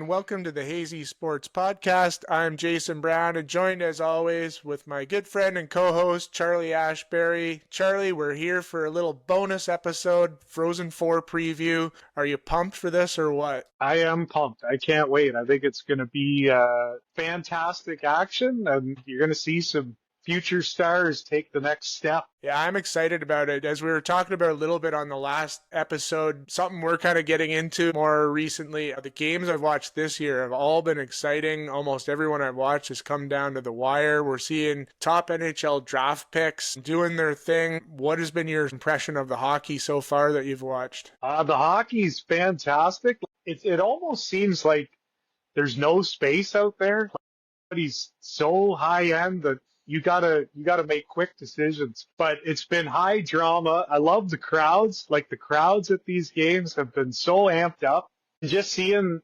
welcome to the Hazy Sports Podcast. I'm Jason Brown and joined as always with my good friend and co-host Charlie Ashbury. Charlie, we're here for a little bonus episode, Frozen Four preview. Are you pumped for this or what? I am pumped. I can't wait. I think it's going to be fantastic action, and you're going to see some future stars take the next step. Yeah, I'm excited about it. As we were talking about a little bit on the last episode, something we're kind of getting into more recently, the games I've watched this year have all been exciting. Almost everyone I've watched has come down to the wire. We're seeing top NHL draft picks doing their thing. What has been your impression of the hockey so far that you've watched? The hockey's fantastic. It almost seems like there's no space out there. He's so high end that you gotta make quick decisions. But it's been high drama. I love the crowds. Like, the crowds at these games have been so amped up. Just seeing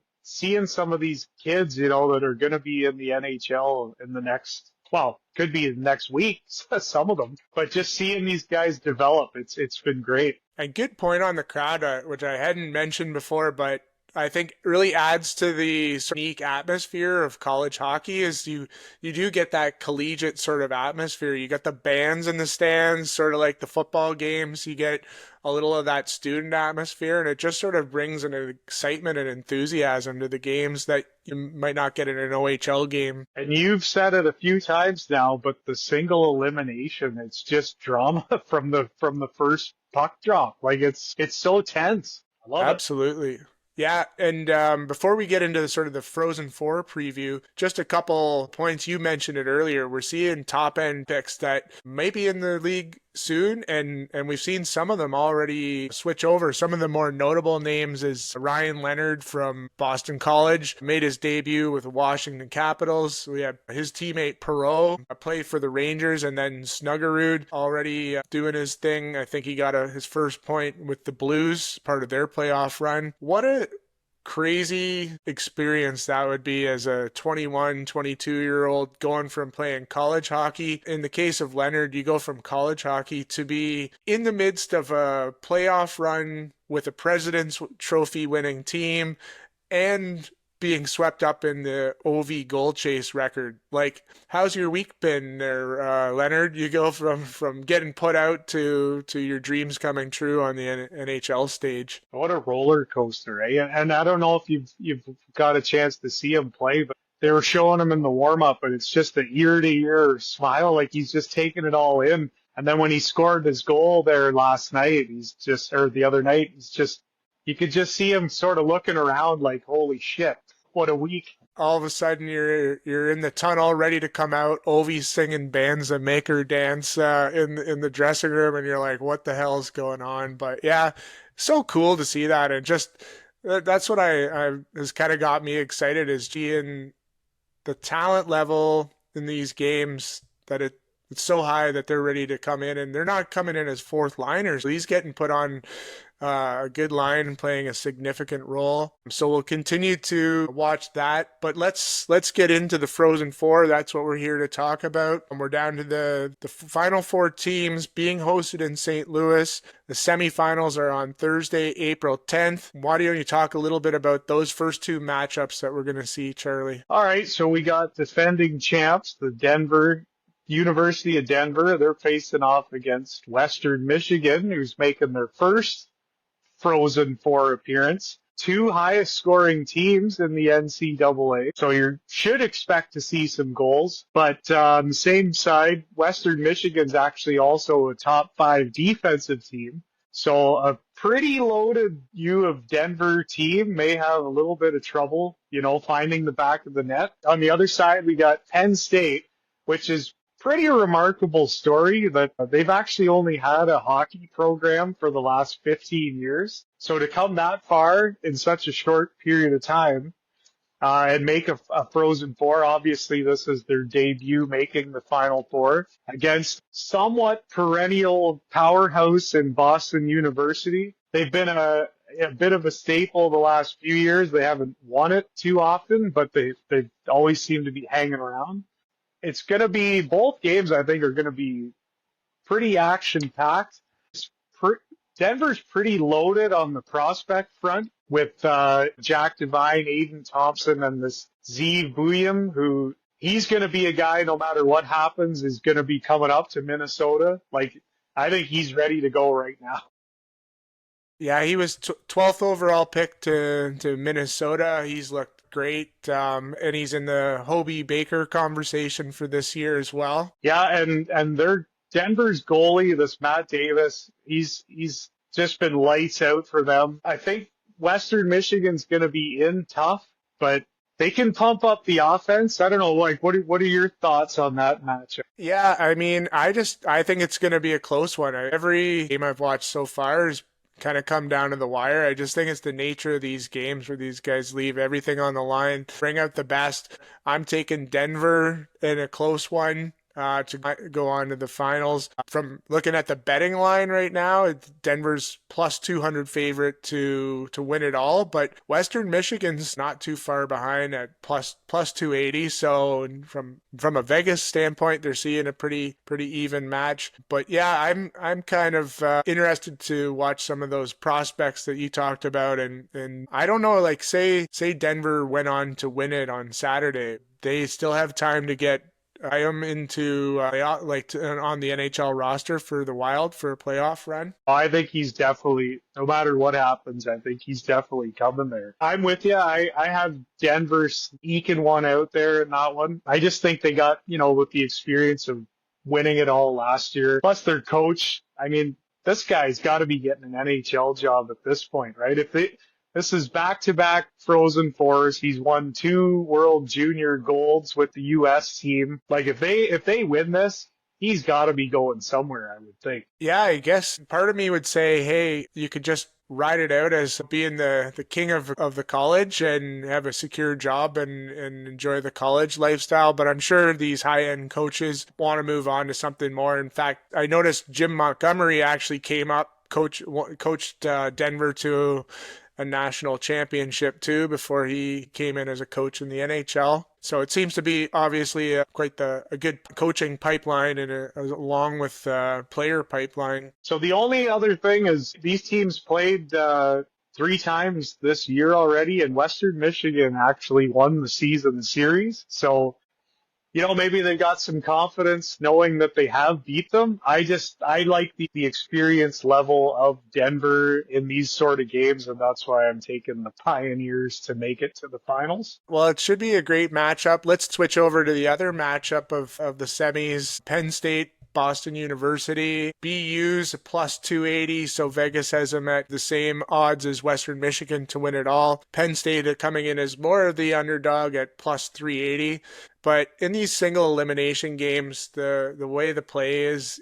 some of these kids, that are gonna be in the NHL in the next, well, could be next week, some of them. But just seeing these guys develop, it's been great. And good point on the crowd, which I hadn't mentioned before, but I think really adds to the unique atmosphere of college hockey is you do get that collegiate sort of atmosphere. You got the bands in the stands, sort of like the football games. You get a little of that student atmosphere, and it just sort of brings an excitement and enthusiasm to the games that you might not get in an OHL game. And you've said it a few times now, but the single elimination, it's just drama from the first puck drop. Like, it's so tense. I love it. Absolutely. Yeah, and before we get into the Frozen Four preview, just a couple points. You mentioned it earlier. We're seeing top-end picks that may be in the league soon, and we've seen some of them already switch over. Some of the more notable names is Ryan Leonard from Boston College, made his debut with the Washington Capitals. We have his teammate Perreault, played for the Rangers, and then Snuggerud already doing his thing. I think he got his first point with the Blues, part of their playoff run. What a crazy experience that would be as a 21, 22-year-old going from playing college hockey. In the case of Leonard, you go from college hockey to be in the midst of a playoff run with a President's Trophy winning team and being swept up in the OV goal chase record. Like, how's your week been there, Leonard? You go from getting put out to your dreams coming true on the NHL stage. What a roller coaster, eh? And I don't know if you've got a chance to see him play, but they were showing him in the warm-up, and it's just an ear-to-ear smile, like he's just taking it all in. And then when he scored his goal there last night, the other night, you could just see him sort of looking around like, holy shit, what a week. All of a sudden you're in the tunnel ready to come out. Ovi's singing bands that make her dance in the dressing room, and you're like, what the hell's going on? But yeah, so cool to see that. And just that's what I has kind of got me excited, is seeing the talent level in these games, that it's so high that they're ready to come in, and they're not coming in as fourth liners. He's getting put on a good line and playing a significant role. So we'll continue to watch that. But let's get into the Frozen Four. That's what we're here to talk about. And we're down to the final four teams being hosted in St. Louis. The semifinals are on Thursday, April 10th. Why don't you talk a little bit about those first two matchups that we're going to see, Charlie? All right, so we got defending champs, the University of Denver. They're facing off against Western Michigan, who's making their first Frozen Four appearance. Two highest scoring teams in the NCAA. So you should expect to see some goals. But on the same side, Western Michigan's actually also a top 5 defensive team. So a pretty loaded U of Denver team may have a little bit of trouble, finding the back of the net. On the other side, we got Penn State, which is pretty remarkable story that they've actually only had a hockey program for the last 15 years. So to come that far in such a short period of time and make a Frozen Four, obviously this is their debut making the Final Four against somewhat perennial powerhouse in Boston University. They've been a bit of a staple the last few years. They haven't won it too often, but they always seem to be hanging around. It's going to be, both games I think are going to be pretty action-packed. Denver's pretty loaded on the prospect front with Jack Devine, Aiden Thompson, and this Zeev Buium, who he's going to be a guy no matter what happens is going to be coming up to Minnesota. Like, I think he's ready to go right now. Yeah, he was 12th overall pick to Minnesota. He's looked great, and he's in the Hobie Baker conversation for this year as well. Yeah, and they're Denver's goalie, this Matt Davis, he's just been lights out for them. I think Western Michigan's going to be in tough, but they can pump up the offense. I don't know, like what are your thoughts on that matchup? Yeah, I mean, I think it's going to be a close one. Every game I've watched so far has kind of come down to the wire. I just think it's the nature of these games where these guys leave everything on the line, bring out the best. I'm taking Denver in a close one. To go on to the finals. From looking at the betting line right now, Denver's plus 200 favorite to win it all, but Western Michigan's not too far behind at plus 280. So from a Vegas standpoint, they're seeing a pretty even match. But yeah, I'm kind of interested to watch some of those prospects that you talked about, and I don't know, like say Denver went on to win it on Saturday, they still have time to get. I am into on the NHL roster for the Wild for a playoff run. I think he's definitely, no matter what happens, I think he's definitely coming there. I'm with you. I have Denver sneaking one out there in that one. I just think they got, with the experience of winning it all last year, plus their coach. I mean, this guy's got to be getting an NHL job at this point, right? This is back-to-back Frozen Fours. He's won 2 World Junior Golds with the U.S. team. Like, if they win this, he's got to be going somewhere, I would think. Yeah, I guess part of me would say, hey, you could just ride it out as being the king of the college and have a secure job and enjoy the college lifestyle. But I'm sure these high-end coaches want to move on to something more. In fact, I noticed Jim Montgomery actually came up, coached Denver to a national championship too before he came in as a coach in the NHL. So it seems to be obviously quite a good coaching pipeline and along with player pipeline. So the only other thing is these teams played 3 times this year already, and Western Michigan actually won the season series. So maybe they got some confidence knowing that they have beat them. I like the experience level of Denver in these sort of games, and that's why I'm taking the Pioneers to make it to the finals. Well, it should be a great matchup. Let's switch over to the other matchup of the semis. Penn State, Boston University. BU's plus 280, so Vegas has them at the same odds as Western Michigan to win it all. Penn State coming in as more of the underdog at plus 380. But in these single elimination games, the way the play is,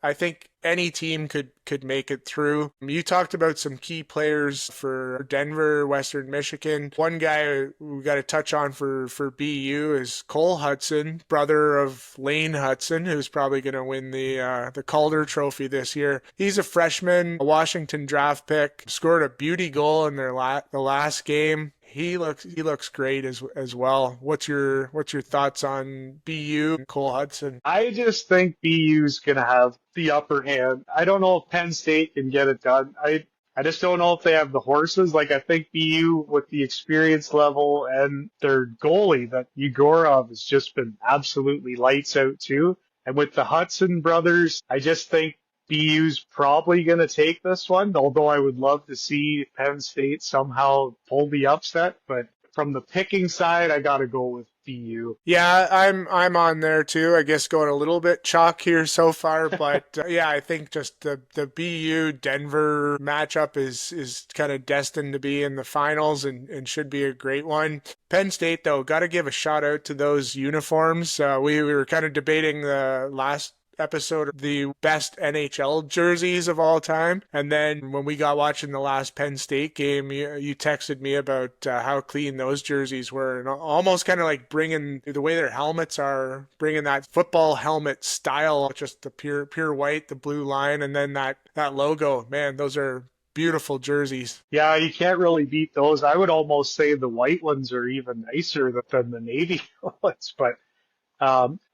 I think any team could make it through. You talked about some key players for Denver, Western Michigan. One guy we got to touch on for BU is Cole Hudson, brother of Lane Hudson, who's probably going to win the Calder Trophy this year. He's a freshman, a Washington draft pick, scored a beauty goal in the last game. He looks great as well. What's your thoughts on BU and Cole Hudson? I just think BU's gonna have the upper hand. I don't know if Penn State can get it done. I just don't know if they have the horses. Like, I think BU with the experience level and their goalie, that Yegorov, has just been absolutely lights out too. And with the Hudson brothers, I just think BU's probably going to take this one, although I would love to see Penn State somehow pull the upset. But from the picking side, I got to go with BU. Yeah, I'm on there too. I guess going a little bit chalk here so far, but yeah, I think just the BU Denver matchup is kind of destined to be in the finals and should be a great one. Penn State though, got to give a shout out to those uniforms. We were kind of debating the last episode of the best NHL jerseys of all time. And then when we got watching the last Penn State game, you texted me about how clean those jerseys were, and almost kind of like bringing the way their helmets are, bringing that football helmet style, just the pure white, the blue line, and then that logo. Man, those are beautiful jerseys. Yeah, you can't really beat those. I would almost say the white ones are even nicer than the navy ones, but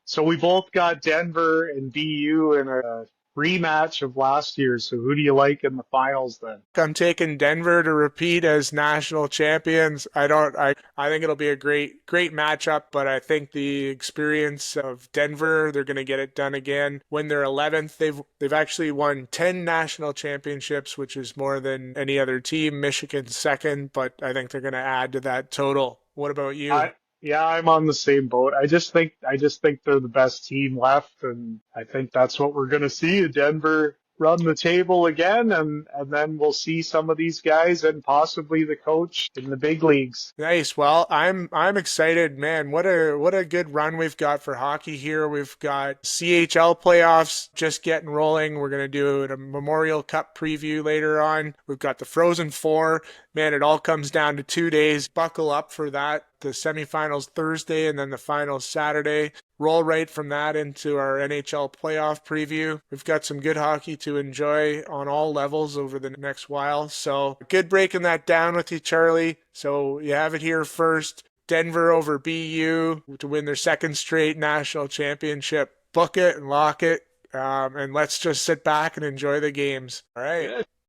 so we both got Denver and BU in a rematch of last year. So who do you like in the finals then? I'm taking Denver to repeat as national champions. I think it'll be a great matchup, but I think the experience of Denver, they're going to get it done again. When they're 11th, they've actually won 10 national championships, which is more than any other team. Michigan's second, but I think they're going to add to that total. What about you? I Yeah, I'm on the same boat. I just think they're the best team left, and I think that's what we're going to see. Denver run the table again, and then we'll see some of these guys and possibly the coach in the big leagues. Nice. Well, I'm excited, man. What a good run we've got for hockey here. We've got CHL playoffs just getting rolling. We're gonna do a Memorial Cup preview later on. We've got the Frozen Four. Man, it all comes down to 2 days. Buckle up for that. The semifinals Thursday and then the finals Saturday. Roll right from that into our NHL playoff preview. We've got some good hockey to enjoy on all levels over the next while. So good breaking that down with you, Charlie. So you have it here first. Denver over BU to win their second straight national championship. Book it and lock it. And let's just sit back and enjoy the games. All right. Yeah,